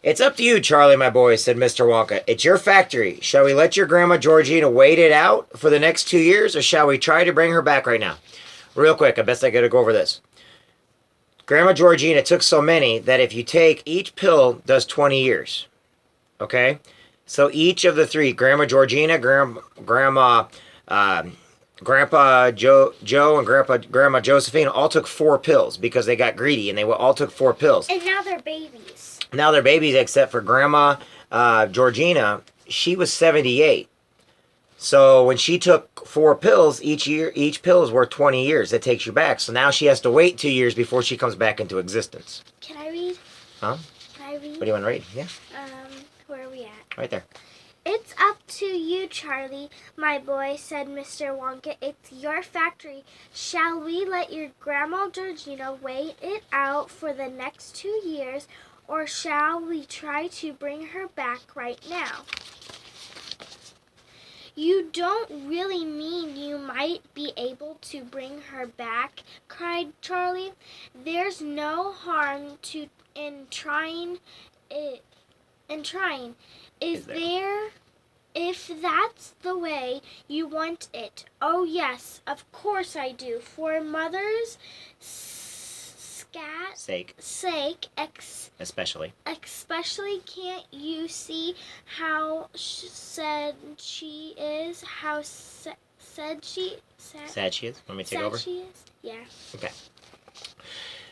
It's up to you, Charlie, my boy, said Mr. Wonka. It's your factory. Shall we let your Grandma Georgina wait it out for the next 2 years, or shall we try to bring her back right now? Real quick, I best I gotta go over this. Grandma Georgina took so many that if you take each pill does 20 years. Okay? So each of the three, Grandma Georgina, Grandpa Joe, and Grandma Josephine all took 4 pills because they got greedy and they all took 4 pills. And now they're babies. Now they're babies, except for Grandma Georgina. She was 78. So when she took 4 pills each pill is worth 20 years. That takes you back. So now she has to wait 2 years before she comes back into existence. Can I read? Huh? Can I read? What do you want to read? Yeah. Where are we at? Right there. It's up to you, Charlie, my boy, said Mr. Wonka. It's your factory. Shall we let your Grandma Georgina wait it out for the next 2 years, or shall we try to bring her back right now? You don't really mean you might be able to bring her back, cried Charlie. There's no harm in trying. Is there? If that's the way you want it. Oh yes, of course I do. For mother's sake, especially. Can't you see how sad she is? Sad she is? Want me to take over? Sad she is? Yeah. Okay.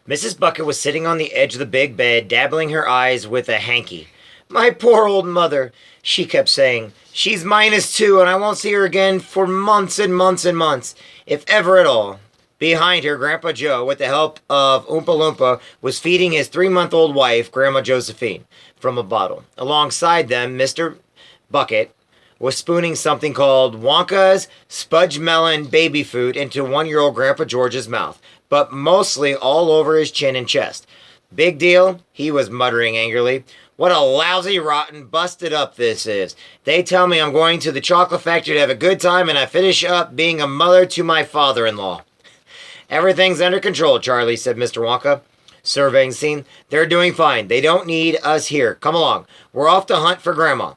Mrs. Bucket was sitting on the edge of the big bed, dabbling her eyes with a hanky. My poor old mother, she kept saying. She's -2, and I won't see her again for months and months and months, if ever at all. Behind her, Grandpa Joe, with the help of Oompa Loompa, was feeding his 3-month-old wife, Grandma Josephine, from a bottle. Alongside them, Mr. Bucket was spooning something called Wonka's Spudge Melon baby food into 1-year-old Grandpa George's mouth, but mostly all over his chin and chest. Big deal, he was muttering angrily. What a lousy, rotten, busted up this is. They tell me I'm going to the chocolate factory to have a good time, and I finish up being a mother to my father-in-law. Everything's under control, Charlie, said Mr. Wonka, surveying the scene. They're doing fine. They don't need us here. Come along. We're off to hunt for Grandma.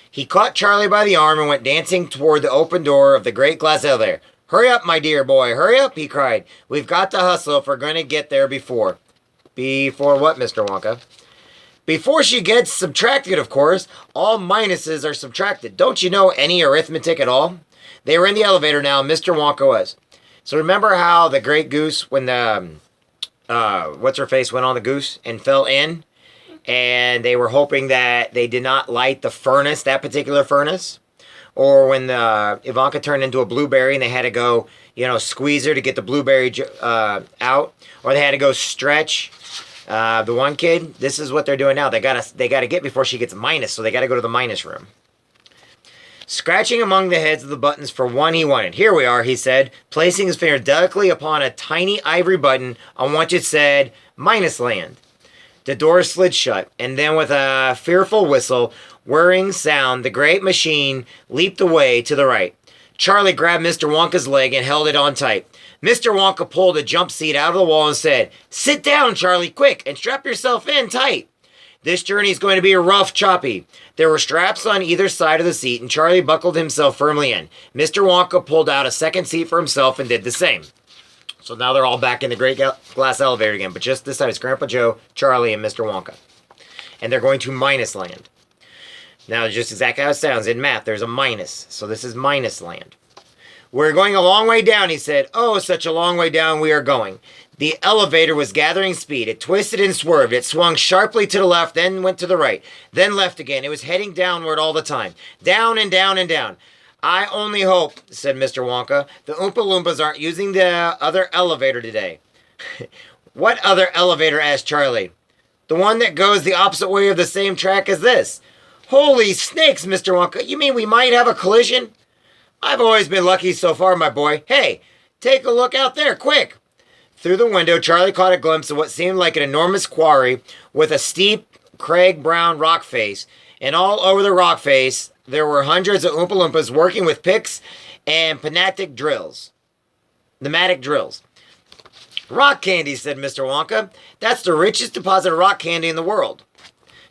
He caught Charlie by the arm and went dancing toward the open door of the great glass elevator. Hurry up, my dear boy. Hurry up, he cried. We've got to hustle if we're going to get there before. Before what, Mr. Wonka? Before she gets subtracted, of course. All minuses are subtracted. Don't you know any arithmetic at all? They were in the elevator now, Mr. Wonka was. So remember how the Great Goose, when the, what's-her-face went on the goose and fell in? And they were hoping that they did not light the furnace, that particular furnace? Or when Ivanka turned into a blueberry and they had to go, squeeze her to get the blueberry out? Or they had to go stretch the one kid? This is what they're doing now. They gotta get before she gets minus, so they gotta go to the minus room. Scratching among the heads of the buttons for one he wanted. Here we are, he said, placing his finger delicately upon a tiny ivory button on which it said, Minusland. The door slid shut, and then with a fearful whistle, whirring sound, the great machine leaped away to the right. Charlie grabbed Mr. Wonka's leg and held it on tight. Mr. Wonka pulled a jump seat out of the wall and said, Sit down, Charlie, quick, and strap yourself in tight. This journey is going to be rough, choppy. There were straps on either side of the seat, and Charlie buckled himself firmly in. Mr. Wonka pulled out a second seat for himself and did the same. So now they're all back in the great glass elevator again, but just this time it's Grandpa Joe, Charlie, and Mr. Wonka. And they're going to Minusland. Now, just exactly how it sounds. In math, there's a minus, so this is Minusland. We're going a long way down, he said. Oh, such a long way down we are going. The elevator was gathering speed. It twisted and swerved. It swung sharply to the left, then went to the right, then left again. It was heading downward all the time. Down and down and down. I only hope, said Mr. Wonka, the Oompa Loompas aren't using the other elevator today. What other elevator? Asked Charlie. The one that goes the opposite way of the same track as this. Holy snakes, Mr. Wonka. You mean we might have a collision? I've always been lucky so far, my boy. Hey, take a look out there, quick. Through the window, Charlie caught a glimpse of what seemed like an enormous quarry with a steep, crag-brown rock face. And all over the rock face, there were hundreds of Oompa Loompas working with picks and pneumatic drills. Rock candy, said Mr. Wonka. That's the richest deposit of rock candy in the world.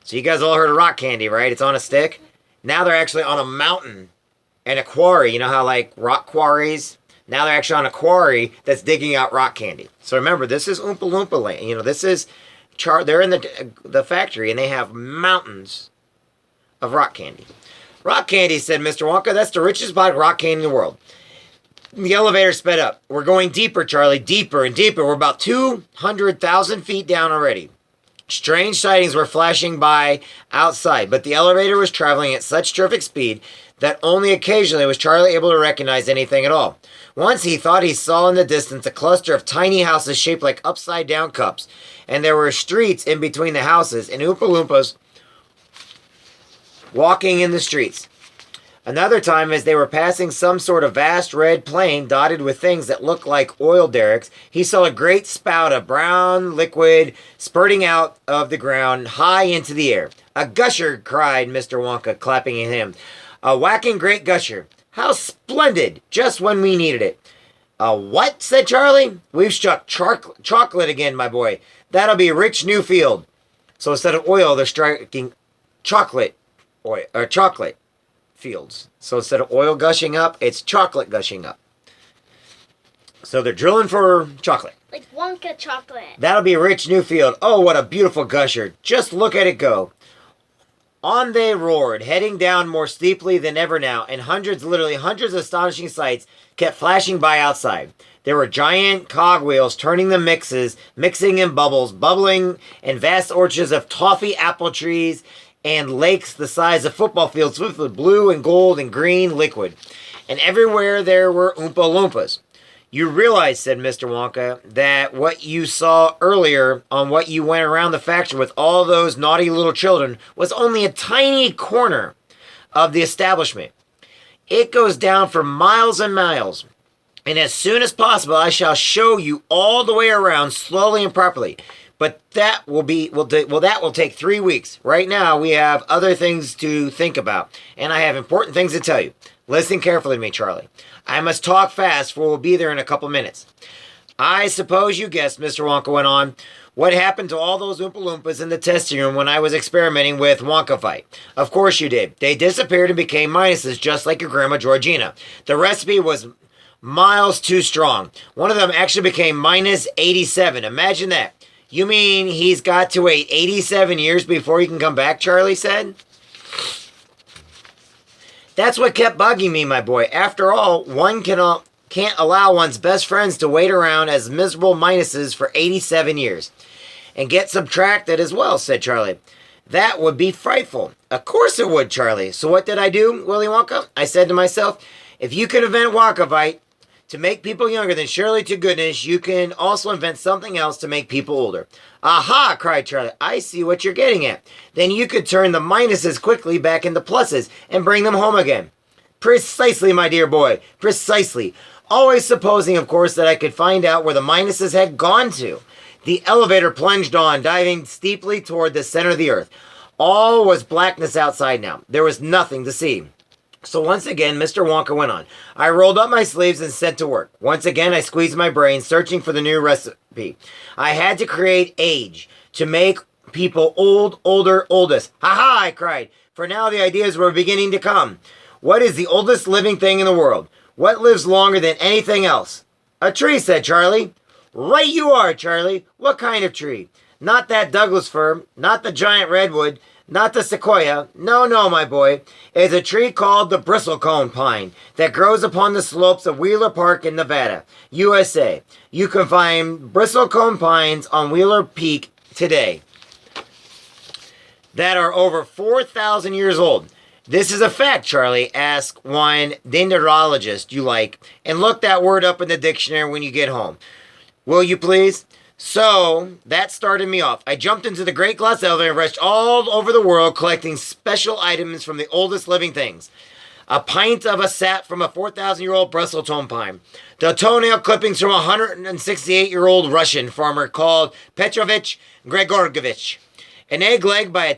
So you guys all heard of rock candy, right? It's on a stick. Now they're actually on a mountain and a quarry. You know how like rock quarries? Now they're actually on a quarry that's digging out rock candy. So remember, this is Oompa Loompa land. You know, this is they're in the factory and they have mountains of rock candy. Rock candy, said Mr. Wonka, that's the richest pot of rock candy in the world. The elevator sped up. We're going deeper, Charlie, deeper and deeper. We're about 200,000 feet down already. Strange sightings were flashing by outside, but the elevator was traveling at such terrific speed that only occasionally was Charlie able to recognize anything at all. Once he thought he saw in the distance a cluster of tiny houses shaped like upside-down cups, and there were streets in between the houses, and Oompa Loompas walking in the streets. Another time, as they were passing some sort of vast red plain dotted with things that looked like oil derricks, he saw a great spout of brown liquid spurting out of the ground high into the air. A gusher, cried Mr. Wonka, clapping at him. A whacking great gusher. How splendid! Just when we needed it. A what? Said Charlie. We've struck chocolate again, my boy. That'll be a rich new field. So instead of oil, they're striking chocolate fields. So instead of oil gushing up, it's chocolate gushing up. So they're drilling for chocolate. Like Wonka chocolate. That'll be a rich new field. Oh, what a beautiful gusher. Just look at it go. On they roared, heading down more steeply than ever now, and literally hundreds of astonishing sights kept flashing by outside. There were giant cogwheels turning the mixing in bubbles, bubbling, and vast orchards of toffee apple trees, and lakes the size of football fields filled with blue and gold and green liquid. And everywhere there were Oompa Loompas. You realize, said Mr. Wonka, that what you saw earlier on what you went around the factory with all those naughty little children was only a tiny corner of the establishment. It goes down for miles and miles. And as soon as possible, I shall show you all the way around slowly and properly. But that will take 3 weeks. Right now, we have other things to think about. And I have important things to tell you. Listen carefully to me, Charlie. I must talk fast, for we'll be there in a couple minutes. I suppose you guessed, Mr. Wonka went on, what happened to all those Oompa Loompas in the testing room when I was experimenting with Wonka Fight. Of course you did. They disappeared and became minuses, just like your grandma Georgina. The recipe was miles too strong. One of them actually became minus 87. Imagine that. You mean he's got to wait 87 years before he can come back, Charlie said? That's what kept bugging me, my boy. After all, one can't allow one's best friends to wait around as miserable minuses for 87 years. And get subtracted as well, said Charlie. That would be frightful. Of course it would, Charlie. So what did I do, Willy Wonka? I said to myself, if you can invent Wonka Fight to make people younger, then surely to goodness you can also invent something else to make people older. Aha, cried Charlie. I see what you're getting at. Then you could turn the minuses quickly back into pluses and bring them home again. Precisely, my dear boy. Precisely. Always supposing, of course, that I could find out where the minuses had gone to. The elevator plunged on, diving steeply toward the center of the earth. All was blackness outside now. There was nothing to see. So once again, Mr. Wonka went on. I rolled up my sleeves and set to work. Once again, I squeezed my brain, searching for the new recipe. I had to create age, to make people old, older, oldest. Ha-ha, I cried. For now, the ideas were beginning to come. What is the oldest living thing in the world? What lives longer than anything else? A tree, said Charlie. Right you are, Charlie. What kind of tree? Not that Douglas fir, not the giant redwood, not the sequoia. No, no, my boy. It's a tree called the bristlecone pine that grows upon the slopes of Wheeler Park in Nevada, USA. You can find bristlecone pines on Wheeler Peak today that are over 4,000 years old. This is a fact, Charlie. Ask one dendrologist you like and look that word up in the dictionary when you get home. Will you please? So, that started me off. I jumped into the great glass elevator and rushed all over the world collecting special items from the oldest living things. A pint of a sap from a 4,000-year-old bristlecone pine. The toenail clippings from a 168-year-old Russian farmer called Petrovich Gregorgovich. An egg laid by a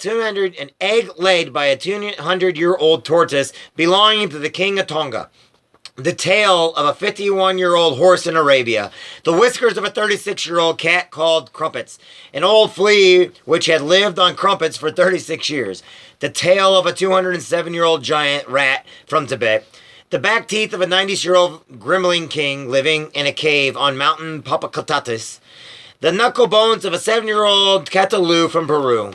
200-year-old tortoise belonging to the king of Tonga. the tail of a 51-year-old horse in Arabia, the whiskers of a 36-year-old cat called Crumpets, an old flea which had lived on crumpets for 36 years, the tail of a 207-year-old giant rat from Tibet, the back teeth of a 90-year-old gremlin king living in a cave on Mountain Popocatépetl, the knuckle bones of a 7-year-old Catalu from Peru.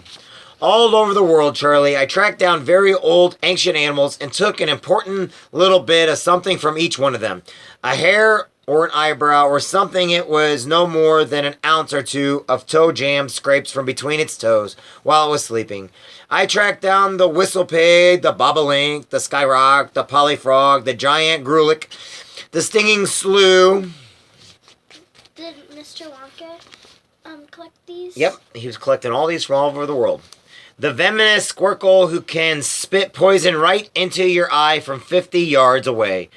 All over the world, Charlie, I tracked down very old, ancient animals and took an important little bit of something from each one of them. A hair or an eyebrow or something. It was no more than an ounce or two of toe jam scrapes from between its toes while it was sleeping. I tracked down the whistle pig, the bobolink, the skyrock, the polyfrog, the giant grulick, the stinging slough. Did Mr. Wonka collect these? Yep, he was collecting all these from all over the world. The venomous squircle who can spit poison right into your eye from 50 yards away.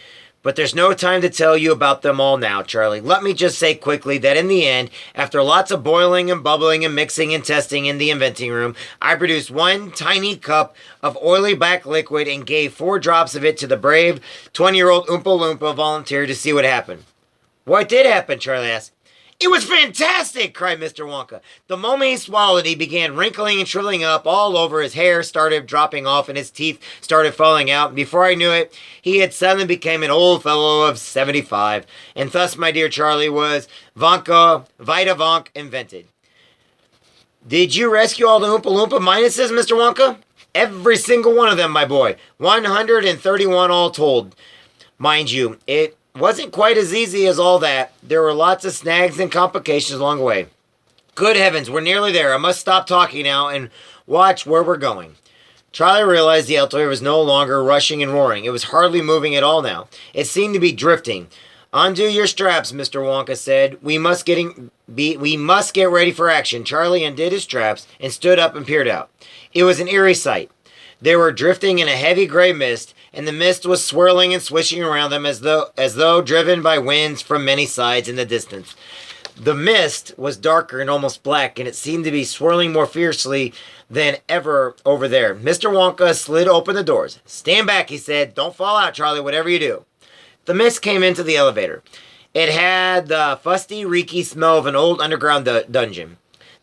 But there's no time to tell you about them all now, Charlie. Let me just say quickly that in the end, after lots of boiling and bubbling and mixing and testing in the inventing room, I produced one tiny cup of oily black liquid and gave 4 drops of it to the brave 20-year-old Oompa Loompa volunteer to see what happened. What did happen? Charlie asked. It was fantastic, cried Mr. Wonka. The moment he swallowed, he began wrinkling and shriveling up all over. His hair started dropping off and his teeth started falling out. Before I knew it, he had suddenly become an old fellow of 75. And thus, my dear Charlie, was Vita-Wonk invented. Did you rescue all the Oompa Loompa minuses, Mr. Wonka? Every single one of them, my boy. 131 all told. Mind you, it wasn't quite as easy as all that. There were lots of snags and complications along the way. Good heavens, we're nearly there. I must stop talking now and watch where we're going. Charlie realized the elevator was no longer rushing and roaring. It was hardly moving at all now. It seemed to be drifting. Undo your straps, Mr. Wonka said. We must get ready for action. Charlie undid his straps and stood up and peered out. It was an eerie sight. They were drifting in a heavy gray mist, and the mist was swirling and swishing around them as though driven by winds from many sides in the distance. The mist was darker and almost black, and it seemed to be swirling more fiercely than ever over there. Mr. Wonka slid open the doors. Stand back, he said. Don't fall out, Charlie, whatever you do. The mist came into the elevator. It had the fusty, reeky smell of an old underground dungeon.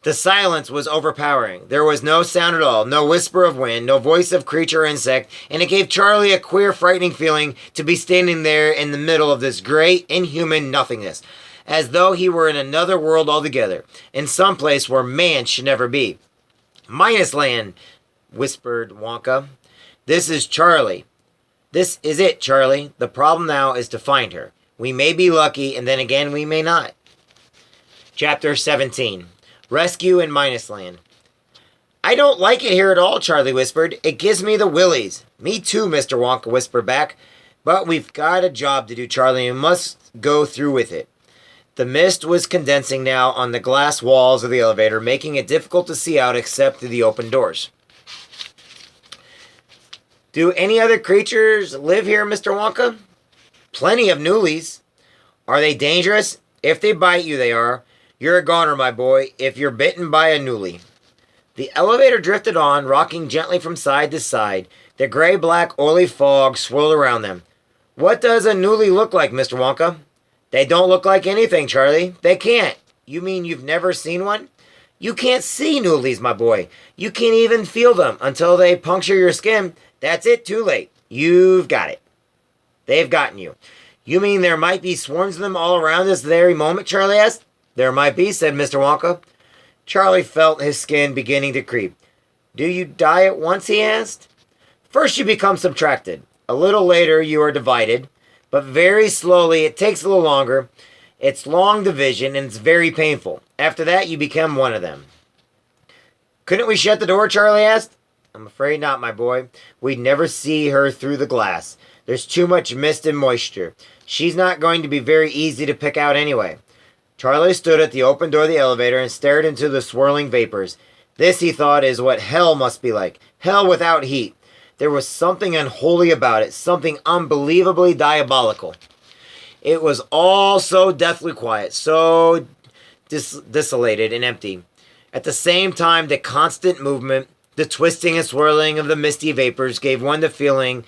The silence was overpowering. There was no sound at all, no whisper of wind, no voice of creature or insect, and it gave Charlie a queer, frightening feeling to be standing there in the middle of this great, inhuman nothingness, as though he were in another world altogether, in some place where man should never be. Minusland, whispered Wonka. This is Charlie. This is it, Charlie. The problem now is to find her. We may be lucky, and then again we may not. Chapter 17. Rescue in Minusland. I don't like it here at all, Charlie whispered. It gives me the willies. Me too, Mr. Wonka whispered back. But we've got a job to do, Charlie, and must go through with it. The mist was condensing now on the glass walls of the elevator, making it difficult to see out except through the open doors. Do any other creatures live here, Mr. Wonka? Plenty of newlies. Are they dangerous? If they bite you, they are. You're a goner, my boy, if you're bitten by a newlie. The elevator drifted on, rocking gently from side to side. The gray-black, oily fog swirled around them. What does a newlie look like, Mr. Wonka? They don't look like anything, Charlie. They can't. You mean you've never seen one? You can't see newlies, my boy. You can't even feel them until they puncture your skin. That's it, too late. You've got it. They've gotten you. You mean there might be swarms of them all around this very moment, Charlie asked. There might be, said Mr. Wonka. Charlie felt his skin beginning to creep. Do you die at once, he asked. First you become subtracted. A little later you are divided. But very slowly, it takes a little longer. It's long division and it's very painful. After that, you become one of them. Couldn't we shut the door, Charlie asked. I'm afraid not, my boy. We'd never see her through the glass. There's too much mist and moisture. She's not going to be very easy to pick out anyway. Charlie stood at the open door of the elevator and stared into the swirling vapors. This, he thought, is what hell must be like. Hell without heat. There was something unholy about it, something unbelievably diabolical. It was all so deathly quiet, so desolated and empty. At the same time, the constant movement, the twisting and swirling of the misty vapors gave one the feeling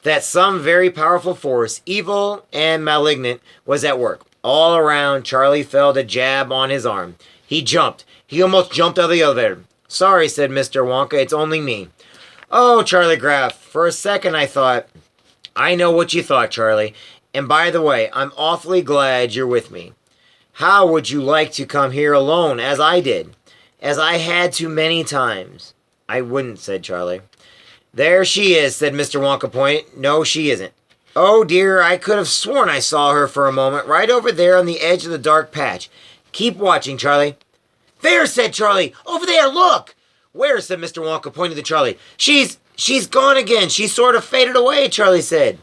that some very powerful force, evil and malignant, was at work. All around, Charlie felt a jab on his arm. He jumped. He almost jumped out of the elevator. Sorry, said Mr. Wonka, it's only me. Oh, Charlie Graff, for a second I thought, I know what you thought, Charlie. And by the way, I'm awfully glad you're with me. How would you like to come here alone, as I did? As I had to many times. I wouldn't, said Charlie. There she is, said Mr. Wonka pointed. No, she isn't. Oh dear, I could have sworn I saw her for a moment, right over there on the edge of the dark patch. Keep watching, Charlie. There, said Charlie. Over there, look. Where, said Mr. Wonka, pointing to Charlie. She's gone again. She sort of faded away, Charlie said.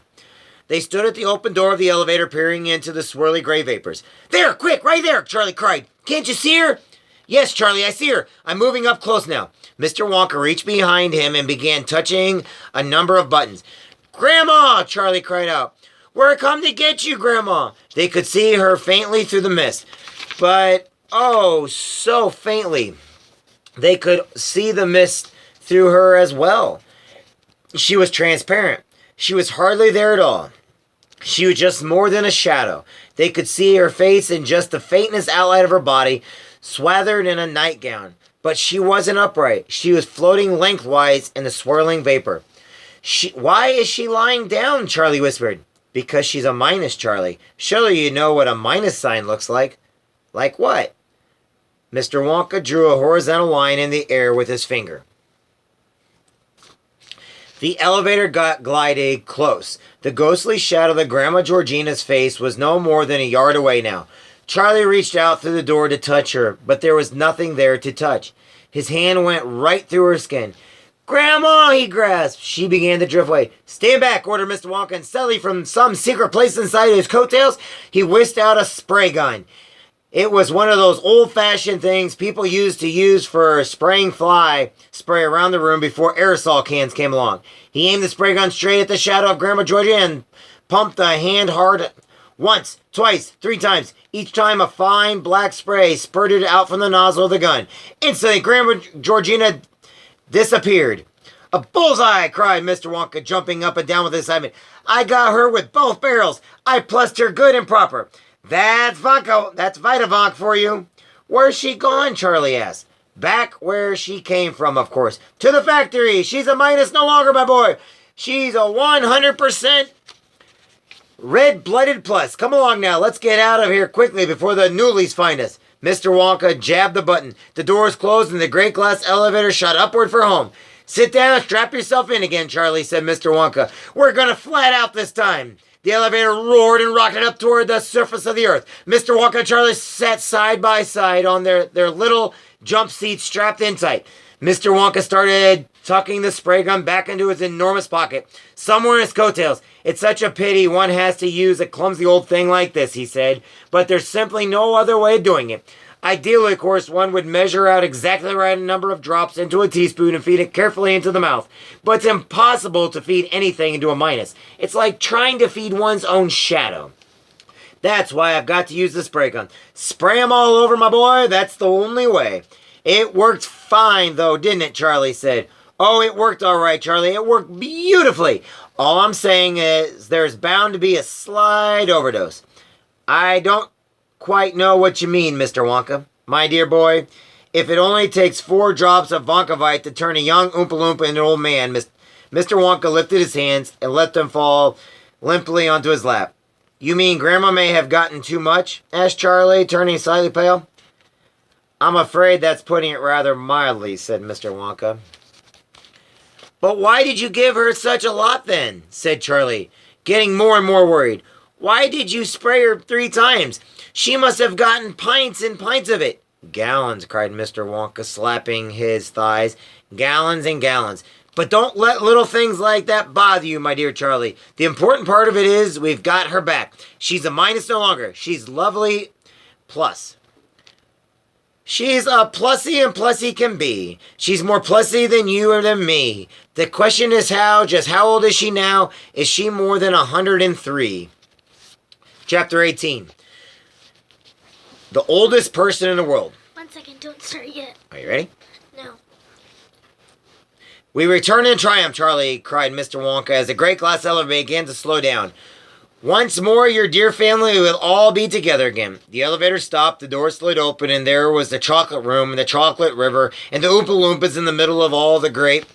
They stood at the open door of the elevator, peering into the swirly gray vapors. There, quick, right there, Charlie cried. Can't you see her? Yes, Charlie, I see her. I'm moving up close now. Mr. Wonka reached behind him and began touching a number of buttons. Grandma, Charlie cried out. We're come to get you, Grandma. They could see her faintly through the mist. But, oh, so faintly. They could see the mist through her as well. She was transparent. She was hardly there at all. She was just more than a shadow. They could see her face and just the faintest outline of her body, swathered in a nightgown. But she wasn't upright. She was floating lengthwise in the swirling vapor. Why is she lying down? Charlie whispered. Because she's a minus, Charlie. Surely you know what a minus sign looks like. Like what? Mr. Wonka drew a horizontal line in the air with his finger. The elevator glided close. The ghostly shadow of Grandma Georgina's face was no more than a yard away now. Charlie reached out through the door to touch her, but there was nothing there to touch. His hand went right through her skin. Grandma, he grasped. She began to drift away. Stand back, ordered Mr. Wonka, and suddenly from some secret place inside his coattails, he whisked out a spray gun. It was one of those old-fashioned things people used to use for spraying fly spray around the room before aerosol cans came along. He aimed the spray gun straight at the shadow of Grandma Georgina and pumped the hand hard once, twice, 3 times. Each time a fine black spray spurted out from the nozzle of the gun. Instantly, Grandma Georgina disappeared. A bullseye, cried Mr. Wonka, jumping up and down with excitement. I got her with both barrels. I plussed her good and proper. That's Vita-Wonk for you. Where's she gone? Charlie asked. Back where she came from, of course. To the factory. She's a minus no longer, my boy. She's a 100% red-blooded plus. Come along now. Let's get out of here quickly before the Newlies find us. Mr. Wonka jabbed the button. The doors closed and the great glass elevator shot upward for home. Sit down, strap yourself in again, Charlie, said Mr. Wonka. We're going to flat out this time. The elevator roared and rocketed up toward the surface of the earth. Mr. Wonka and Charlie sat side by side on their little jump seats strapped in tight. Mr. Wonka started tucking the spray gun back into his enormous pocket, somewhere in his coattails. It's such a pity one has to use a clumsy old thing like this, he said, but there's simply no other way of doing it. Ideally, of course, one would measure out exactly the right number of drops into a teaspoon and feed it carefully into the mouth. But it's impossible to feed anything into a minus. It's like trying to feed one's own shadow. That's why I've got to use the spray gun. Spray 'em all over, my boy. That's the only way. It worked fine, though, didn't it? Charlie said. Oh, it worked all right, Charlie. It worked beautifully. All I'm saying is there's bound to be a slight overdose. I don't quite know what you mean, Mr. Wonka. My dear boy, if it only takes 4 drops of Wonkavite to turn a young Oompa Loompa into an old man, Mr. Wonka lifted his hands and let them fall limply onto his lap. You mean Grandma may have gotten too much? Asked Charlie, turning slightly pale. I'm afraid that's putting it rather mildly, said Mr. Wonka. But why did you give her such a lot then? Said Charlie, getting more and more worried. Why did you spray her 3 times? She must have gotten pints and pints of it. Gallons, cried Mr. Wonka, slapping his thighs. Gallons and gallons. But don't let little things like that bother you, my dear Charlie. The important part of it is we've got her back. She's a minus no longer. She's lovely plus. She's a plussy and plussy can be. She's more plussy than you or than me. The question is just how old is she now? Is she more than 103? Chapter 18. The oldest person in the world. 1 second, don't start yet. Are you ready? No. We return in triumph, Charlie, cried Mr. Wonka as the great glass elevator began to slow down. Once more, your dear family will all be together again. The elevator stopped, the door slid open, and there was the chocolate room and the chocolate river and the Oompa Loompas in the middle of all the great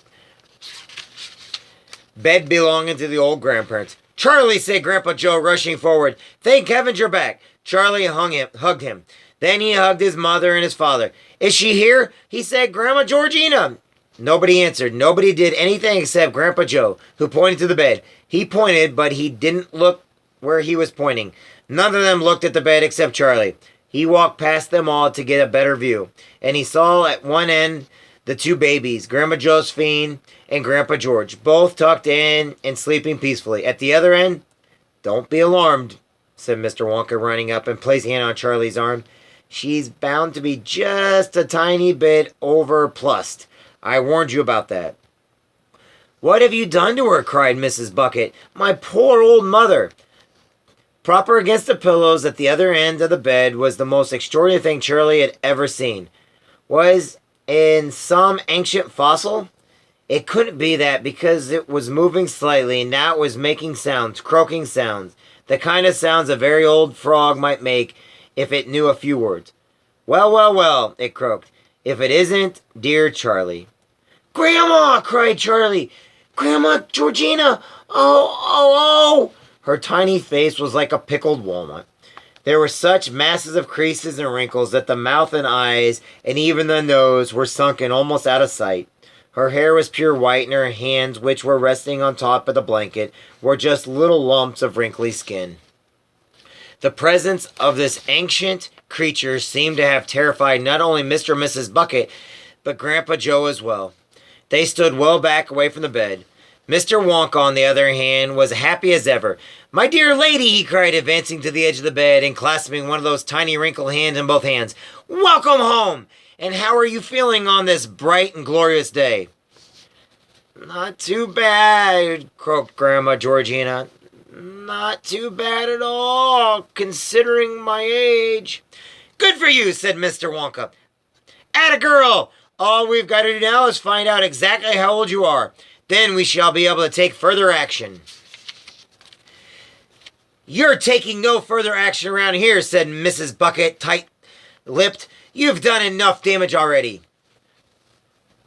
bed belonging to the old grandparents. Charlie, said Grandpa Joe, rushing forward. Thank heavens you're back. Charlie hugged him. Then he hugged his mother and his father. Is she here? He said, Grandma Georgina. Nobody answered. Nobody did anything except Grandpa Joe, who pointed to the bed. He pointed, but he didn't look where he was pointing. None of them looked at the bed except Charlie. He walked past them all to get a better view, and he saw at one end the two babies, Grandma Josephine and Grandpa George, both tucked in and sleeping peacefully. At the other end, don't be alarmed, said Mr. Wonka, running up and placing a hand on Charlie's arm. She's bound to be just a tiny bit overplussed. I warned you about that. What have you done to her? Cried Mrs. Bucket. My poor old mother. Prop her against the pillows at the other end of the bed was the most extraordinary thing Charlie had ever seen. Was in some ancient fossil? It couldn't be that because it was moving slightly and now it was making sounds, croaking sounds, the kind of sounds a very old frog might make if it knew a few words. Well, well, well, it croaked. If it isn't, dear Charlie. Grandma, cried Charlie. Grandma Georgina, oh. Her tiny face was like a pickled walnut. There were such masses of creases and wrinkles that the mouth and eyes and even the nose were sunken almost out of sight. Her hair was pure white and her hands, which were resting on top of the blanket, were just little lumps of wrinkly skin. The presence of this ancient creature seemed to have terrified not only Mr. and Mrs. Bucket, but Grandpa Joe as well. They stood well back away from the bed. Mr. Wonka, on the other hand, was happy as ever. My dear lady, he cried, advancing to the edge of the bed and clasping one of those tiny wrinkled hands in both hands. Welcome home! And how are you feeling on this bright and glorious day? Not too bad, croaked Grandma Georgina. Not too bad at all, considering my age. Good for you, said Mr. Wonka. Atta girl! All we've got to do now is find out exactly how old you are. Then we shall be able to take further action. You're taking no further action around here, said Mrs. Bucket, tight-lipped. You've done enough damage already.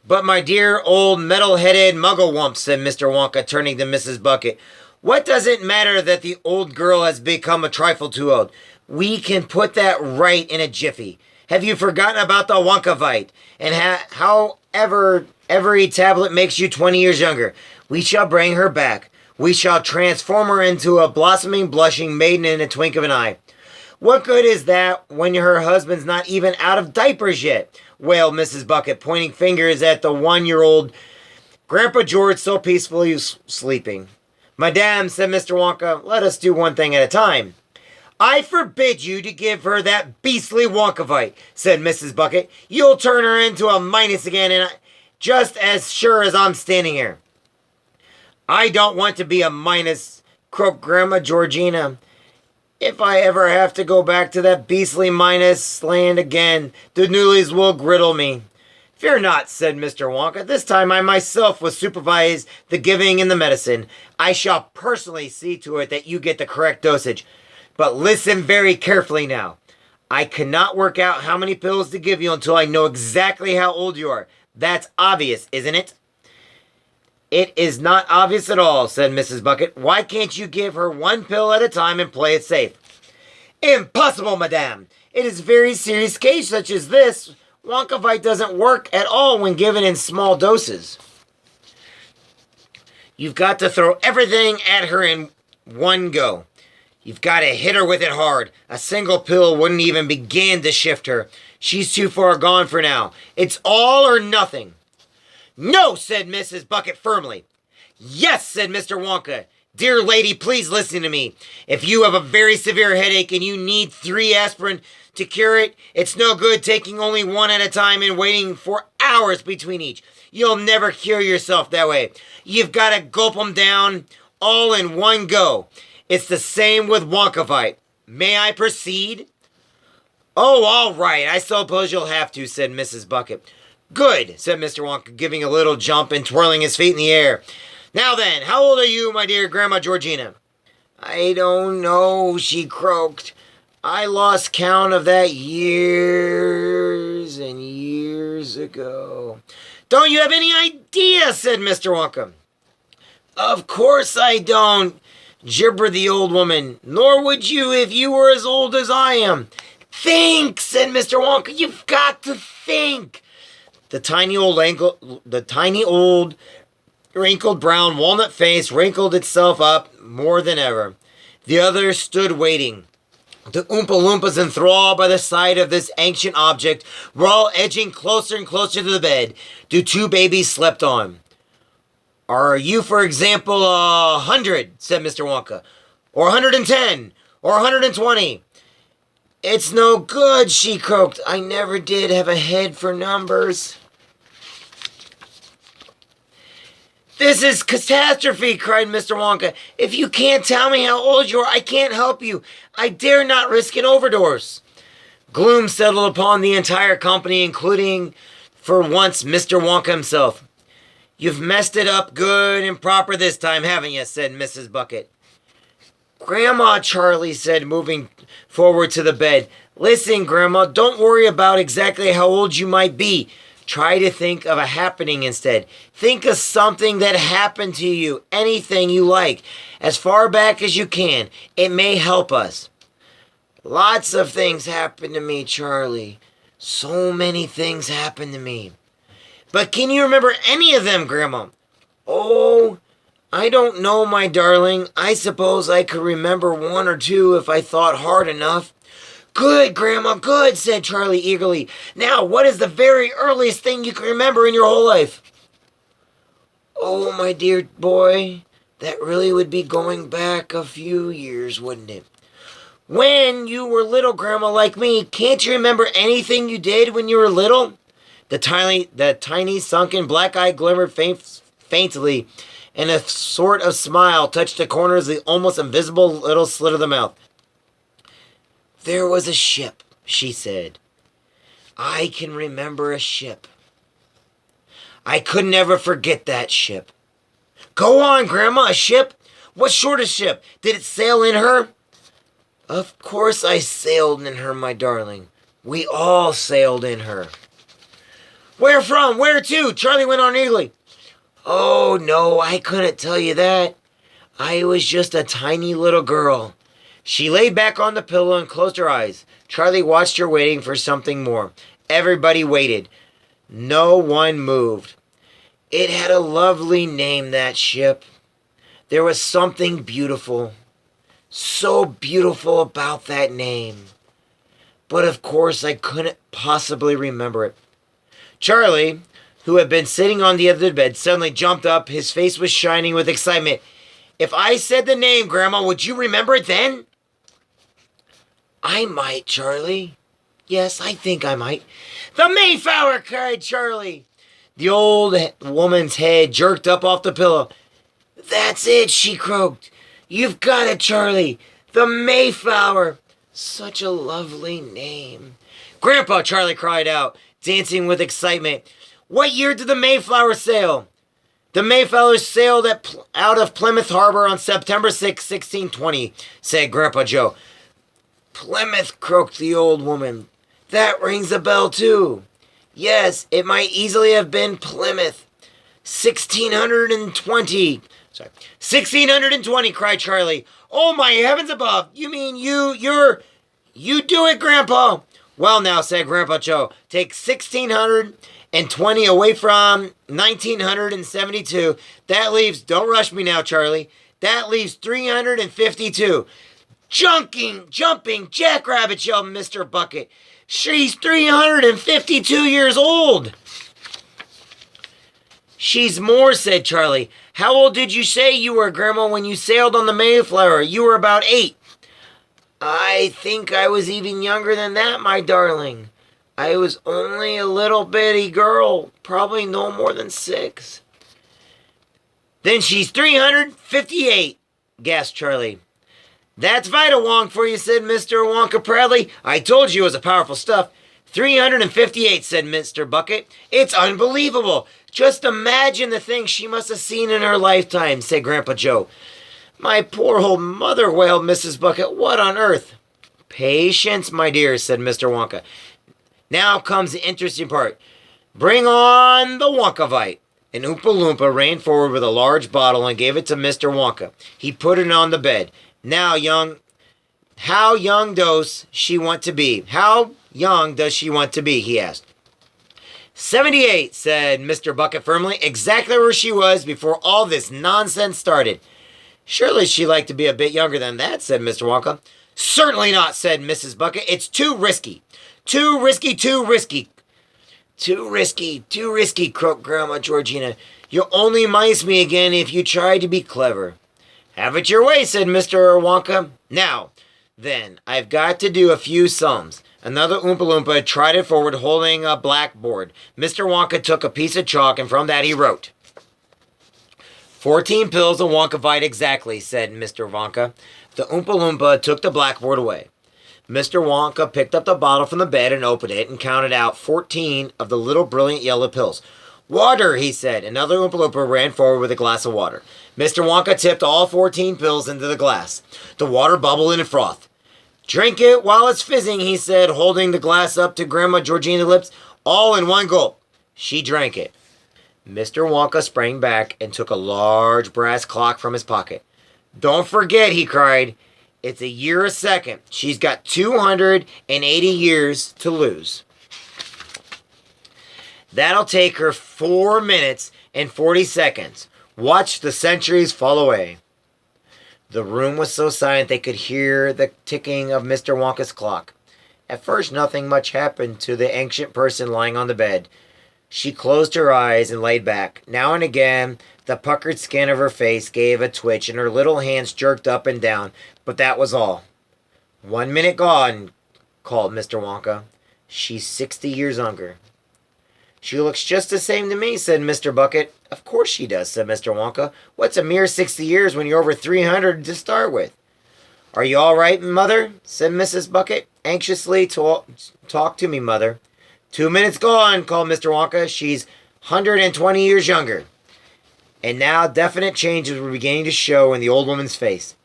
But my dear old metal-headed muggle-wump, said Mr. Wonka, turning to Mrs. Bucket. What does it matter that the old girl has become a trifle too old? We can put that right in a jiffy. Have you forgotten about the Wonkavite? And however every tablet makes you 20 years younger. We shall bring her back. We shall transform her into a blossoming, blushing maiden in a twink of an eye. What good is that when her husband's not even out of diapers yet? Wailed Mrs. Bucket, pointing fingers at the 1-year-old Grandpa George so peacefully sleeping. Madame, said Mr. Wonka, let us do one thing at a time. I forbid you to give her that beastly Wonkavite, said Mrs. Bucket. You'll turn her into a minus again, and just as sure as I'm standing here. I don't want to be a minus, croaked Grandma Georgina. If I ever have to go back to that beastly minus land again, the Noolies will griddle me. Fear not, said Mr. Wonka. This time I myself will supervise the giving and the medicine. I shall personally see to it that you get the correct dosage. But listen very carefully now. I cannot work out how many pills to give you until I know exactly how old you are. That's obvious, isn't it? It is not obvious at all, said Mrs. Bucket. Why can't you give her one pill at a time and play it safe? Impossible, madame. It is a very serious case such as this. Wonkavite doesn't work at all when given in small doses. You've got to throw everything at her in one go. You've got to hit her with it hard. A single pill wouldn't even begin to shift her. She's too far gone for now. It's all or nothing. No, said Mrs. Bucket firmly. Yes, said Mr. Wonka. Dear lady, please listen to me. If you have a very severe headache and you need 3 aspirin to cure it, it's no good taking only one at a time and waiting for hours between each. You'll never cure yourself that way. You've got to gulp them down all in one go. It's the same with Wonkavite. May I proceed? Oh, all right. I suppose you'll have to, said Mrs. Bucket. Good, said Mr. Wonka, giving a little jump and twirling his feet in the air. Now then, how old are you, my dear Grandma Georgina? I don't know, she croaked. I lost count of that years and years ago. Don't you have any idea, said Mr. Wonka. Of course I don't, gibbered the old woman. Nor would you if you were as old as I am. Think, said Mr. Wonka. You've got to think. The tiny old wrinkled brown walnut face wrinkled itself up more than ever. The others stood waiting. The Oompa Loompas, enthralled by the sight of this ancient object, were all edging closer and closer to the bed. The two babies slept on. Are you, for example, 100, said Mr. Wonka, or 110, or 120? It's no good, she croaked. I never did have a head for numbers. This is catastrophe, cried Mr. Wonka. If you can't tell me how old you are, I can't help you. I dare not risk an overdose. Gloom settled upon the entire company, including, for once, Mr. Wonka himself. You've messed it up good and proper this time, haven't you? Said Mrs. Bucket. Grandma, Charlie said, moving forward to the bed. Listen, Grandma, don't worry about exactly how old you might be. Try to think of a happening instead. Think of something that happened to you, anything you like, as far back as you can. It may help us. Lots of things happened to me, Charlie. So many things happened to me. But can you remember any of them, Grandma? Oh, I don't know, my darling. I suppose I could remember one or two if I thought hard enough. Good, Grandma, good, said Charlie eagerly. Now, what is the very earliest thing you can remember in your whole life? Oh, my dear boy, that really would be going back a few years, wouldn't it? When you were little, Grandma, like me, can't you remember anything you did when you were little? The tiny sunken black eye glimmered faintly, and a sort of smile touched the corners of the almost invisible little slit of the mouth. There was a ship, she said. I can remember a ship. I could never forget that ship. Go on, Grandma, a ship? What sort of ship? Did it sail in her? Of course I sailed in her, my darling. We all sailed in her. Where from? Where to? Charlie went on eagerly. Oh, no, I couldn't tell you that. I was just a tiny little girl. She lay back on the pillow and closed her eyes. Charlie watched her, waiting for something more. Everybody waited. No one moved. It had a lovely name, that ship. There was something beautiful, so beautiful about that name. But of course I couldn't possibly remember it. Charlie, who had been sitting on the edge of the bed, suddenly jumped up. His face was shining with excitement. If I said the name, Grandma, would you remember it then? I might, Charlie. Yes, I think I might. The Mayflower, cried Charlie. The old woman's head jerked up off the pillow. That's it, she croaked. You've got it, Charlie. The Mayflower. Such a lovely name. Grandpa, Charlie cried out, dancing with excitement. What year did the Mayflower sail? The Mayflower sailed out of Plymouth Harbor on September 6, 1620, said Grandpa Joe. Plymouth, croaked the old woman. That rings a bell, too. Yes, it might easily have been Plymouth. 1620. Sorry. 1620, cried Charlie. Oh, my heavens above. You mean you do it, Grandpa. Well, now, said Grandpa Joe, take 1620 away from 1972. That leaves, don't rush me now, Charlie. That leaves 352. Jumping jackrabbit, yelled Mr. Bucket. She's 352 years old. She's more, said Charlie. How old did you say you were, Grandma, when you sailed on the Mayflower? You were about 8. I think I was even younger than that, my darling. I was only a little bitty girl, probably no more than 6. Then she's 358, gasped Charlie. That's Vita-Wonk for you, said Mr. Wonka proudly. I told you it was a powerful stuff. 358, said Mr. Bucket. It's unbelievable. Just imagine the things she must have seen in her lifetime, said Grandpa Joe. My poor old mother, wailed Mrs. Bucket. What on earth? Patience, my dear, said Mr. Wonka. Now comes the interesting part. Bring on the Wonkavite. An Oompa Loompa ran forward with a large bottle and gave it to Mr. Wonka. He put it on the bed. How young does she want to be? How young does she want to be? He asked. 78, said Mr. Bucket firmly, exactly where she was before all this nonsense started. Surely she'd like to be a bit younger than that, said Mr. Wonka. Certainly not, said Mrs. Bucket. It's too risky. Too risky, too risky. Too risky, croaked Grandma Georgina. You'll only mice me again if you try to be clever. Have it your way, said Mr. Wonka. Now, then, I've got to do a few sums. Another Oompa Loompa trotted forward holding a blackboard. Mr. Wonka took a piece of chalk and from that he wrote. 14 pills of Wonkavite exactly, said Mr. Wonka. The Oompa Loompa took the blackboard away. Mr. Wonka picked up the bottle from the bed and opened it and counted out 14 of the little brilliant yellow pills. Water, he said. Another Oompa Loompa ran forward with a glass of water. Mr. Wonka tipped all 14 pills into the glass. The water bubbled and frothed. Drink it while it's fizzing, he said, holding the glass up to Grandma Georgina's lips, all in one gulp. She drank it. Mr. Wonka sprang back and took a large brass clock from his pocket. Don't forget, he cried. It's a year a second. She's got 280 years to lose. That'll take her 4 minutes and 40 seconds. Watch the centuries fall away. The room was so silent they could hear the ticking of Mr. Wonka's clock. At first, nothing much happened to the ancient person lying on the bed. She closed her eyes and laid back. Now and again, the puckered skin of her face gave a twitch and her little hands jerked up and down, but that was all. 1 minute gone, called Mr. Wonka. She's 60 years younger. She looks just the same to me, said Mr. Bucket. Of course she does, said Mr. Wonka. What's a mere 60 years when you're over 300 to start with? Are you all right, Mother? Said Mrs. Bucket. Anxiously, talk to me, Mother. 2 minutes gone, called Mr. Wonka. She's 120 years younger. And now definite changes were beginning to show in the old woman's face.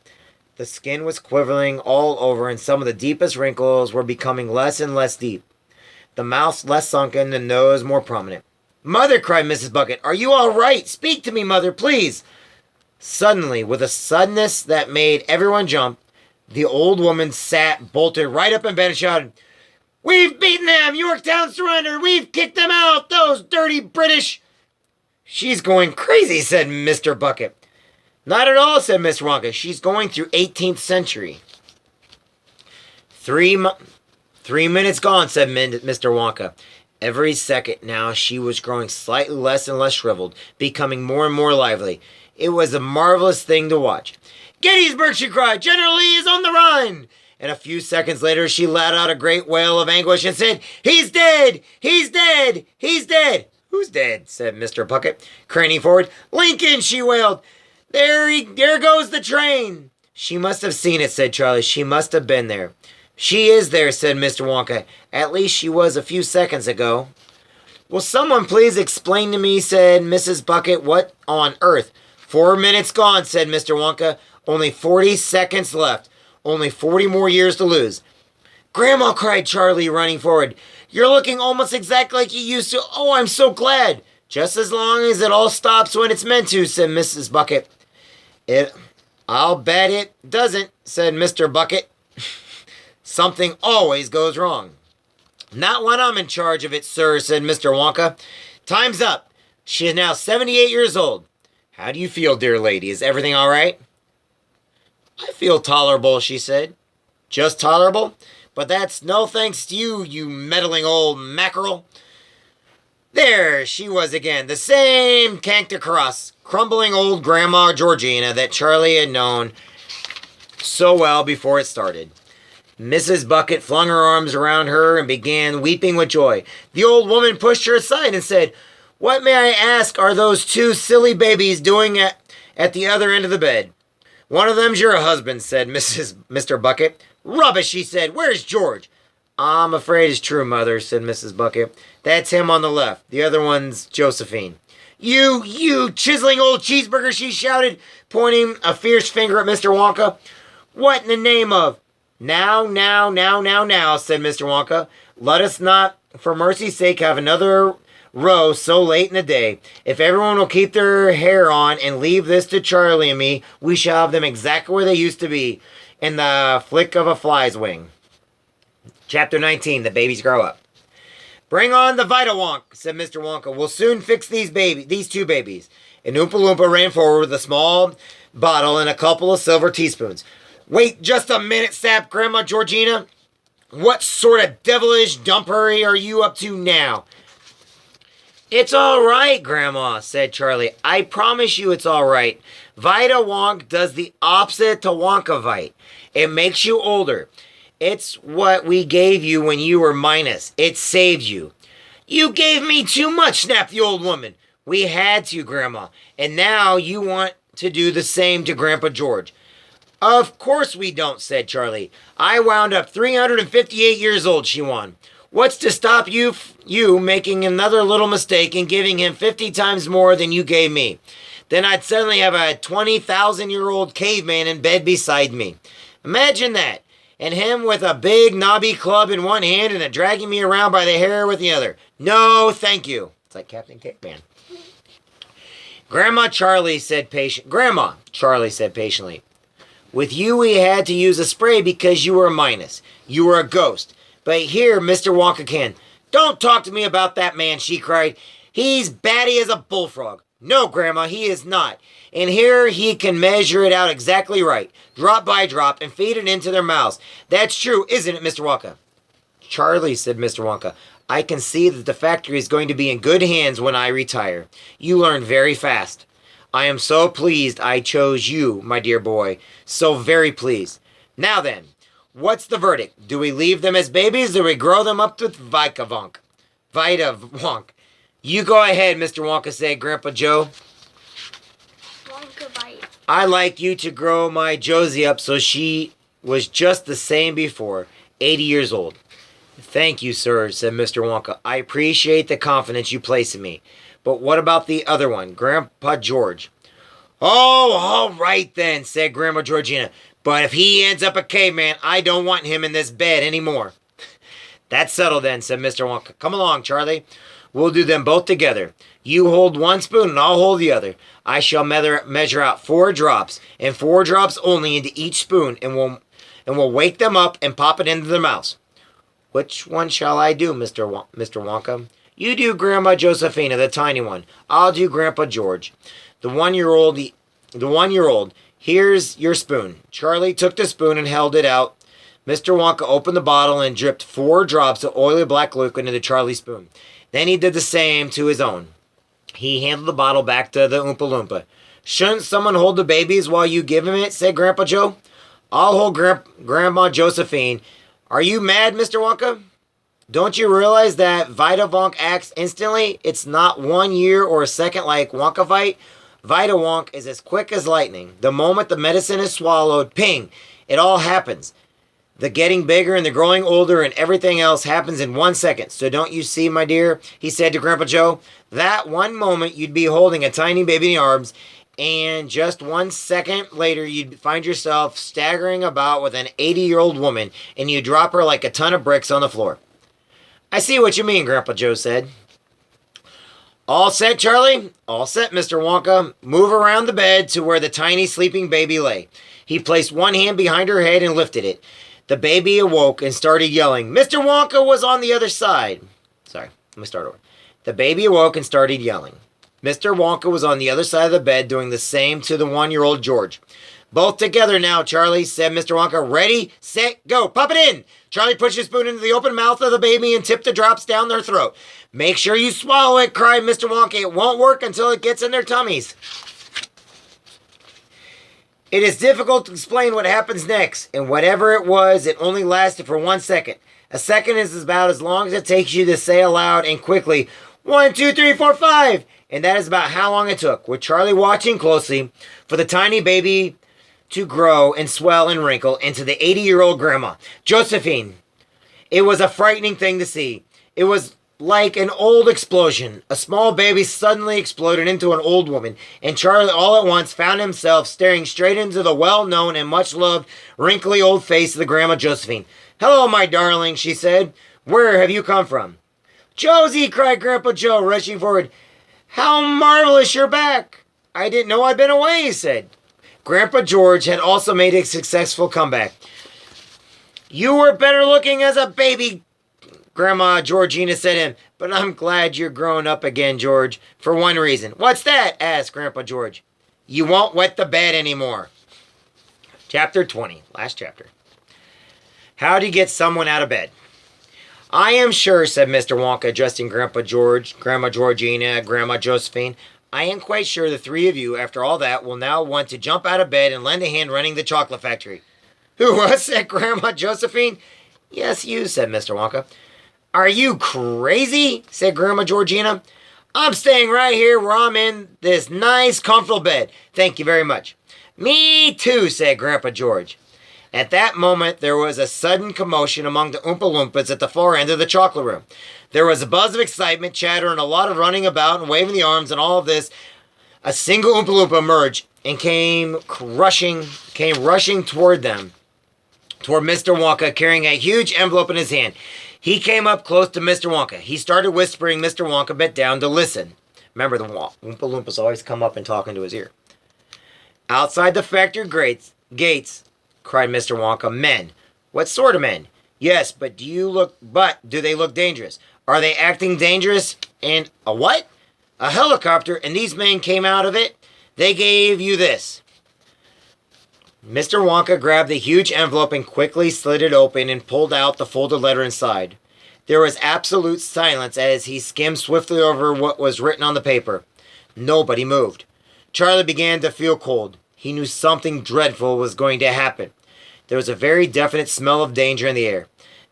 The skin was quivering all over, and some of the deepest wrinkles were becoming less and less deep. The mouth less sunken, the nose more prominent. Mother, cried Mrs. Bucket, are you all right? Speak to me, Mother, please. Suddenly, with a suddenness that made everyone jump, the old woman sat bolted right up in bed and shouted, We've beaten them! Yorktown surrendered! We've kicked them out! Those dirty British! She's going crazy, said Mr. Bucket. Not at all, said Miss Wonka. She's going through 18th century. 3 minutes gone, said Mr. Wonka. Every second now she was growing slightly less and less shriveled, becoming more and more lively. It was a marvelous thing to watch. Gettysburg, she cried. General Lee is on the run! And a few seconds later she let out a great wail of anguish and said, He's dead! He's dead! He's dead! Who's dead? Said Mr. Bucket, craning forward. Lincoln, she wailed. There goes the train. She must have seen it, said Charlie. She must have been there. She is there, said Mr. Wonka. At least she was a few seconds ago. Will someone please explain to me, said Mrs. Bucket, what on earth? 4 minutes gone, said Mr. Wonka. Only 40 seconds left. Only 40 more years to lose. Grandma, cried Charlie, running forward. You're looking almost exactly like you used to. Oh, I'm so glad. Just as long as it all stops when it's meant to, said Mrs. Bucket. I'll bet it doesn't, said Mr. Bucket. Something always goes wrong. Not when I'm in charge of it, sir, said Mr. Wonka. Time's up. She is now 78 years old. How do you feel, dear lady? Is everything all right? I feel tolerable, she said. Just tolerable? But that's no thanks to you, you meddling old mackerel. There she was again, the same cantankerous, crumbling old Grandma Georgina that Charlie had known so well before it started. Mrs. Bucket flung her arms around her and began weeping with joy. The old woman pushed her aside and said, What, may I ask, are those two silly babies doing at the other end of the bed? One of them's your husband, said Mr. Bucket. Rubbish, she said. Where's George? I'm afraid it's true, Mother, said Mrs. Bucket. That's him on the left. The other one's Josephine. You chiseling old cheeseburger, she shouted, pointing a fierce finger at Mr. Wonka. What in the name of... Now, said Mr. Wonka. Let us not, for mercy's sake, have another row so late in the day. If everyone will keep their hair on and leave this to Charlie and me, we shall have them exactly where they used to be, in the flick of a fly's wing. Chapter 19, The Babies Grow Up. Bring on the Vita-Wonk, said Mr. Wonka. We'll soon fix these two babies. And Oompa Loompa ran forward with a small bottle and a couple of silver teaspoons. Wait just a minute, snapped Grandma Georgina. What sort of devilish dumpery are you up to now? It's all right, Grandma, said Charlie. I promise you it's all right. Vita-Wonk does the opposite to Wonkavite. It makes you older. It's what we gave you when you were minus. It saved you. You gave me too much, snapped the old woman. We had to, Grandma. And now you want to do the same to Grandpa George. Of course we don't, said Charlie. I wound up 358 years old, she won. What's to stop you making another little mistake and giving him 50 times more than you gave me? Then I'd suddenly have a 20,000-year-old caveman in bed beside me. Imagine that. And him with a big knobby club in one hand and dragging me around by the hair with the other. No, thank you. It's like Captain Caveman. Grandma, Charlie said patiently. With you we had to use a spray because you were a minus. You were a ghost. But here, Mr. Wonka can. Don't talk to me about that man, she cried. He's batty as a bullfrog. No, Grandma, he is not. And here he can measure it out exactly right, drop by drop, and feed it into their mouths. That's true, isn't it, Mr. Wonka? Charlie, said Mr. Wonka, I can see that the factory is going to be in good hands when I retire. You learn very fast. I am so pleased I chose you, my dear boy. So very pleased. Now then, what's the verdict? Do we leave them as babies or do we grow them up with Vita-Wonk? Vita-Wonk. You go ahead, Mr. Wonka, said Grandpa Joe. Wonkavite. I like you to grow my Josie up so she was just the same before, 80 years old. Thank you, sir, said Mr. Wonka. I appreciate the confidence you place in me. But what about the other one, Grandpa George? Oh, all right then, said Grandma Georgina. But if he ends up a caveman, I don't want him in this bed anymore. That's settled then, said Mr. Wonka. Come along, Charlie. We'll do them both together. You hold one spoon and I'll hold the other. I shall measure out 4 drops, and 4 drops only into each spoon, and we'll wake them up and pop it into their mouths. Which one shall I do, Mr. Wonka? You do Grandma Josephina, the tiny one. I'll do Grandpa George, the 1-year-old. The 1-year-old. Here's your spoon. Charlie took the spoon and held it out. Mr. Wonka opened the bottle and dripped 4 drops of oily black liquid into Charlie's spoon. Then he did the same to his own. He handed the bottle back to the Oompa Loompa. Shouldn't someone hold the babies while you give him it, said Grandpa Joe. I'll hold Grandma Josephine. Are you mad, Mr. Wonka? Don't you realize that Vita-Wonk acts instantly? It's not 1 year or a second like Wonkavite. Vita-Wonk is as quick as lightning. The moment the medicine is swallowed, ping, it all happens. The getting bigger and the growing older and everything else happens in 1 second. So don't you see, my dear, he said to Grandpa Joe, that one moment you'd be holding a tiny baby in your arms, and just 1 second later you'd find yourself staggering about with an 80-year-old woman, and you drop her like a ton of bricks on the floor. I see what you mean, Grandpa Joe said. All set, Charlie? All set, Mr. Wonka. Move around the bed to where the tiny sleeping baby lay. He placed one hand behind her head and lifted it. The baby awoke and started yelling. Mr. Wonka was on the other side. Sorry, let me start over. The baby awoke and started yelling. Mr. Wonka was on the other side of the bed doing the same to the 1-year-old George. Both together now, Charlie, said Mr. Wonka. Ready, set, go. Pop it in. Charlie pushed his spoon into the open mouth of the baby and tipped the drops down their throat. Make sure you swallow it, cried Mr. Wonka. It won't work until it gets in their tummies. It is difficult to explain what happens next, and whatever it was, it only lasted for 1 second. A second is about as long as it takes you to say aloud and quickly, 1, 2, 3, 4, 5. And that is about how long it took, with Charlie watching closely for the tiny baby to grow and swell and wrinkle into the 80-year-old grandma, Josephine. It was a frightening thing to see. It was like an old explosion. A small baby suddenly exploded into an old woman, and Charlie all at once found himself staring straight into the well-known and much-loved, wrinkly old face of the Grandma Josephine. "Hello, my darling," she said. "Where have you come from?" "Josie!" cried Grandpa Joe, rushing forward. "How marvelous you're back!" "I didn't know I'd been away," he said. Grandpa George had also made a successful comeback. "You were better looking as a baby," Grandma Georgina said to him. "But I'm glad you're growing up again, George, for one reason." "What's that?" asked Grandpa George. "You won't wet the bed anymore." Chapter 20, last chapter. How do you get someone out of bed? "I am sure," said Mr. Wonk, addressing Grandpa George, Grandma Georgina, Grandma Josephine, "I am quite sure the three of you, after all that, will now want to jump out of bed and lend a hand running the chocolate factory." "Who was?" said Grandma Josephine. "Yes, you," said Mr. Wonka. "Are you crazy?" said Grandma Georgina. "I'm staying right here where I'm in this nice, comfortable bed. Thank you very much." "Me too," said Grandpa George. At that moment, there was a sudden commotion among the Oompa Loompas at the far end of the chocolate room. There was a buzz of excitement, chatter, and a lot of running about and waving the arms, and all of this. A single Oompa Loompa emerged and came rushing toward them, toward Mr. Wonka, carrying a huge envelope in his hand. He came up close to Mr. Wonka. He started whispering Mr. Wonka a bit down to listen. Remember, the Oompa Loompas always come up and talk into his ear. "Outside the factory gates, cried Mr. Wonka. "Men. What sort of men?" "Yes, but do they look dangerous? Are they acting dangerous?" "And a what?" "A helicopter, and these men came out of it. They gave you this." Mr. Wonka grabbed the huge envelope and quickly slid it open and pulled out the folded letter inside. There was absolute silence as he skimmed swiftly over what was written on the paper. Nobody moved. Charlie began to feel cold. He knew something dreadful was going to happen. There was a very definite smell of danger in the air.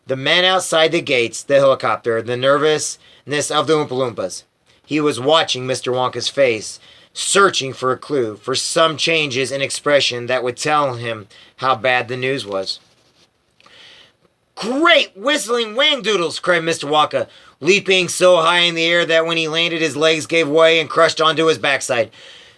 The men outside the gates, the helicopter, the nervousness of the Oompa Loompas. He was watching Mr. Wonka's face, searching for a clue, for some changes in expression that would tell him how bad the news was. "Great whistling whangdoodles!" cried Mr. Wonka, leaping so high in the air that when he landed his legs gave way and crushed onto his backside.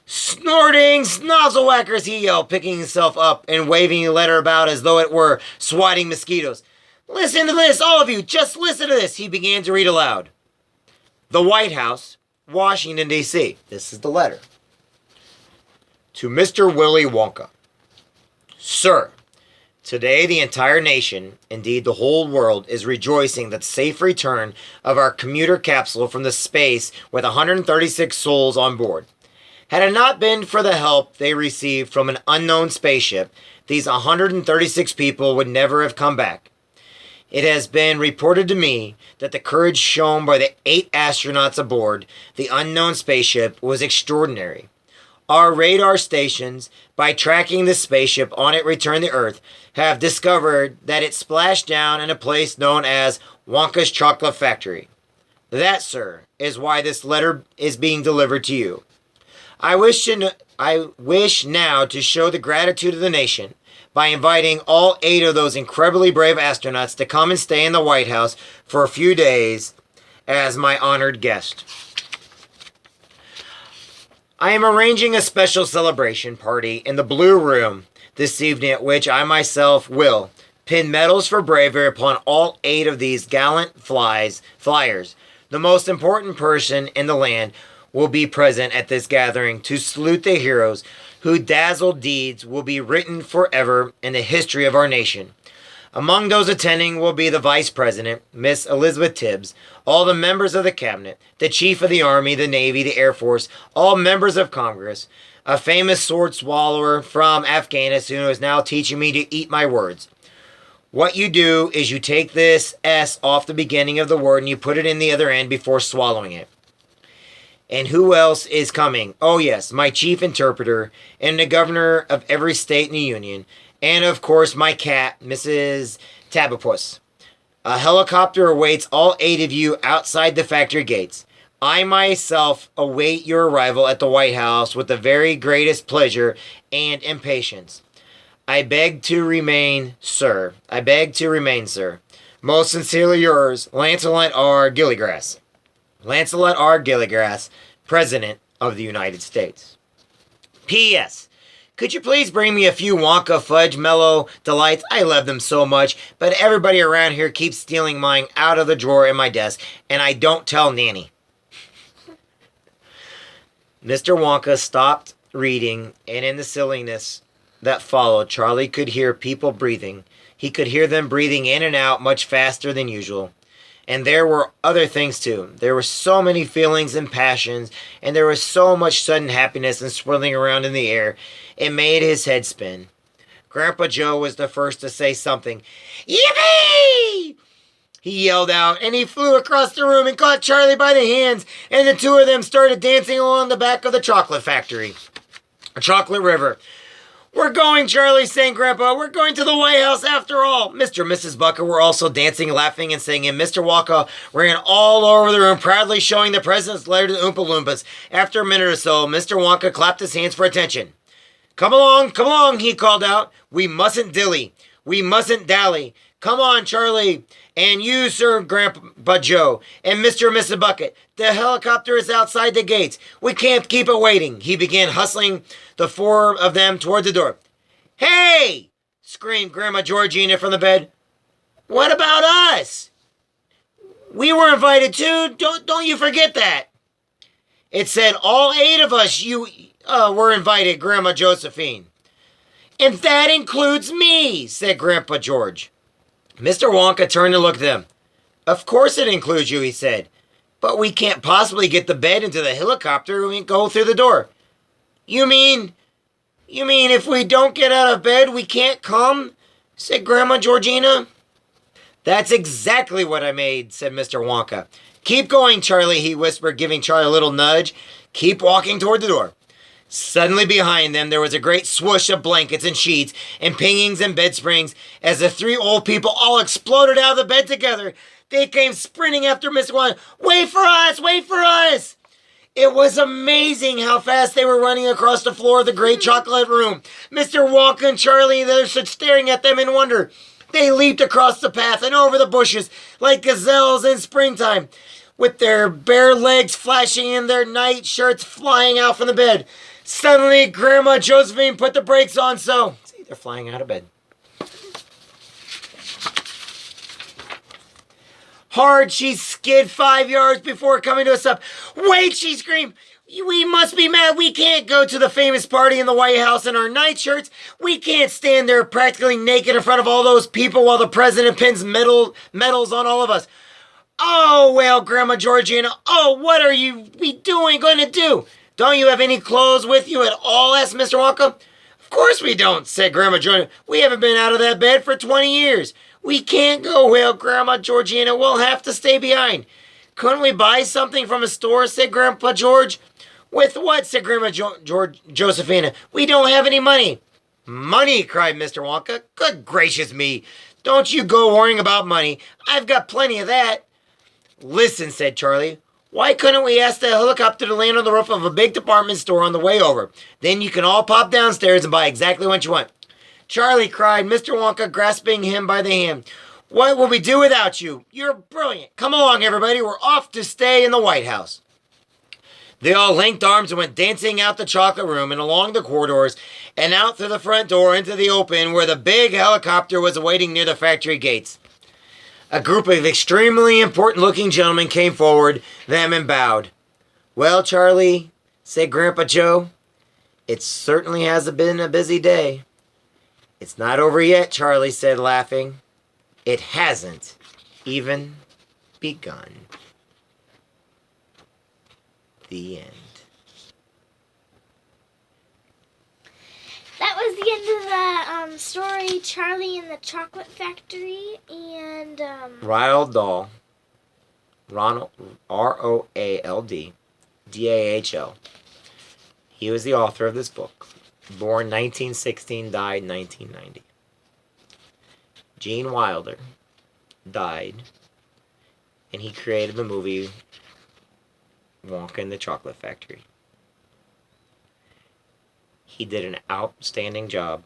"Snorting snozzlewhackers!" he yelled, picking himself up and waving the letter about as though it were swatting mosquitoes. "Listen to this, all of you! Just listen to this!" he began to read aloud. "The White House, Washington, D.C. This is the letter. To Mr. Willy Wonka. Sir, today the entire nation, indeed the whole world, is rejoicing that the safe return of our commuter capsule from the space with 136 souls on board. Had it not been for the help they received from an unknown spaceship, these 136 people would never have come back. It has been reported to me that the courage shown by the 8 astronauts aboard the unknown spaceship was extraordinary. Our radar stations, by tracking the spaceship on its return to Earth, have discovered that it splashed down in a place known as Wonka's Chocolate Factory. That, sir, is why this letter is being delivered to you. I wish now to show the gratitude of the nation by inviting all 8 of those incredibly brave astronauts to come and stay in the White House for a few days as my honored guest. I am arranging a special celebration party in the Blue Room this evening at which I myself will pin medals for bravery upon all 8 of these gallant flyers. The most important person in the land will be present at this gathering to salute the heroes whose dazzled deeds will be written forever in the history of our nation. Among those attending will be the Vice President, Miss Elizabeth Tibbs, all the members of the Cabinet, the Chief of the Army, the Navy, the Air Force, all members of Congress, a famous sword swallower from Afghanistan who is now teaching me to eat my words. What you do is you take this S off the beginning of the word and you put it in the other end before swallowing it. And who else is coming? Oh yes, my chief interpreter and the governor of every state in the Union. And of course my cat, Mrs. Tabapus. A helicopter awaits all 8 of you outside the factory gates. I myself await your arrival at the White House with the very greatest pleasure and impatience. I beg to remain, sir. Most sincerely yours, Lancelot R. Gilligrass. Lancelot R. Gilligrass, President of the United States. P.S. Could you please bring me a few Wonka Fudge Mellow Delights? I love them so much, but everybody around here keeps stealing mine out of the drawer in my desk, and I don't tell Nanny. Mr. Wonka stopped reading, and in the silliness that followed, Charlie could hear people breathing. He could hear them breathing in and out much faster than usual. And there were other things too. There were so many feelings and passions, and there was so much sudden happiness and swirling around in the air. It made his head spin. Grandpa Joe was the first to say something. Yippee! He yelled out, and he flew across the room and caught Charlie by the hands, and the two of them started dancing along the back of the chocolate factory. A chocolate river. We're going, Charlie, sang Grandpa. We're going to the White House after all. Mr. and Mrs. Bucket were also dancing, laughing, and singing. Mr. Wonka ran all over the room, proudly showing the president's letter to the Oompa Loompas. After a minute or so, Mr. Wonka clapped his hands for attention. Come along, he called out. We mustn't dilly. We mustn't dally. Come on, Charlie. And you, Sir Grandpa Joe, and Mr. and Mrs. Bucket. The helicopter is outside the gates. We can't keep it waiting. He began hustling the four of them toward the door. Hey! Screamed Grandma Georgina from the bed. What about us? We were invited too. Don't you forget that. It said all 8 of us were invited, Grandma Josephine. And that includes me, said Grandpa George. Mr. Wonka turned to look at them. Of course it includes you, he said. But we can't possibly get the bed into the helicopter and go through the door. You mean if we don't get out of bed, we can't come? Said Grandma Georgina. That's exactly what I made, said Mr. Wonka. Keep going, Charlie, he whispered, giving Charlie a little nudge. Keep walking toward the door. Suddenly behind them, there was a great swoosh of blankets and sheets and pingings and bed springs as the 3 old people all exploded out of the bed together. They came sprinting after Mr. Wonka. Wait for us! Wait for us! It was amazing how fast they were running across the floor of the great chocolate room. Mr. Wonka and Charlie and the others stood staring at them in wonder. They leaped across the path and over the bushes like gazelles in springtime, with their bare legs flashing and their night shirts flying out from the bed. Suddenly, Grandma Josephine put the brakes on, so... See, they're flying out of bed. Hard, she skid 5 yards before coming to a stop. Wait, she screamed. We must be mad. We can't go to the famous party in the White House in our nightshirts. We can't stand there practically naked in front of all those people while the president pins medals on all of us. Oh, wailed Grandma Georgina. Oh, what are you going to do? Don't you have any clothes with you at all? Asked Mr. Wonka. Of course we don't, said Grandma Georgina. We haven't been out of that bed for 20 years. We can't go, wailed Grandma Georgina. We'll have to stay behind. Couldn't we buy something from a store, said Grandpa George. With what, said Grandma Josephina. We don't have any money. Money, cried Mr. Wonka. Good gracious me. Don't you go worrying about money. I've got plenty of that. Listen, said Charlie. Why couldn't we ask the helicopter to land on the roof of a big department store on the way over? Then you can all pop downstairs and buy exactly what you want. Charlie cried, Mr. Wonka grasping him by the hand. What will we do without you? You're brilliant. Come along, everybody. We're off to stay in the White House. They all linked arms and went dancing out the chocolate room and along the corridors and out through the front door into the open where the big helicopter was awaiting near the factory gates. A group of extremely important-looking gentlemen came forward them and bowed. Well, Charlie, said Grandpa Joe, it certainly has been a busy day. It's not over yet, Charlie said, laughing. It hasn't even begun. The end. That was the end of the story, Charlie and the Chocolate Factory, and Roald Dahl, Ronald, Roald Dahl. He was the author of this book. Born 1916, died 1990. Gene Wilder died, and he created the movie Wonka and the Chocolate Factory. He did an outstanding job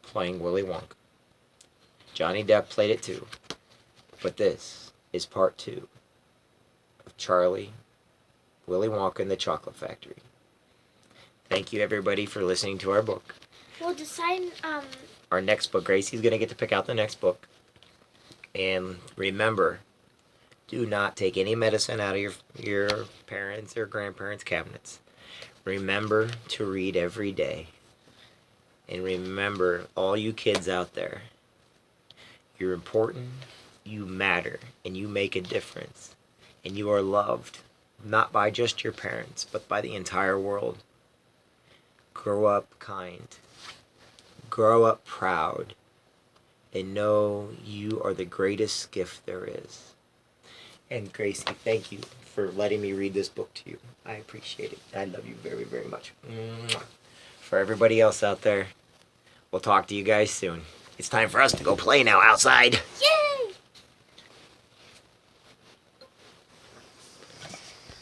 playing Willy Wonka. Johnny Depp played it too. But this is part 2 of Charlie, Willy Wonka and the Chocolate Factory. Thank you, everybody, for listening to our book. We'll decide, Our next book, Gracie's going to get to pick out the next book. And remember, do not take any medicine out of your parents' or grandparents' cabinets. Remember to read every day. And remember, all you kids out there, you're important, you matter, and you make a difference. And you are loved, not by just your parents, but by the entire world. Grow up kind. Grow up proud. And know you are the greatest gift there is. And Gracie, thank you for letting me read this book to you. I appreciate it. I love you very, very much. Mwah. For everybody else out there, we'll talk to you guys soon. It's time for us to go play now outside. Yay!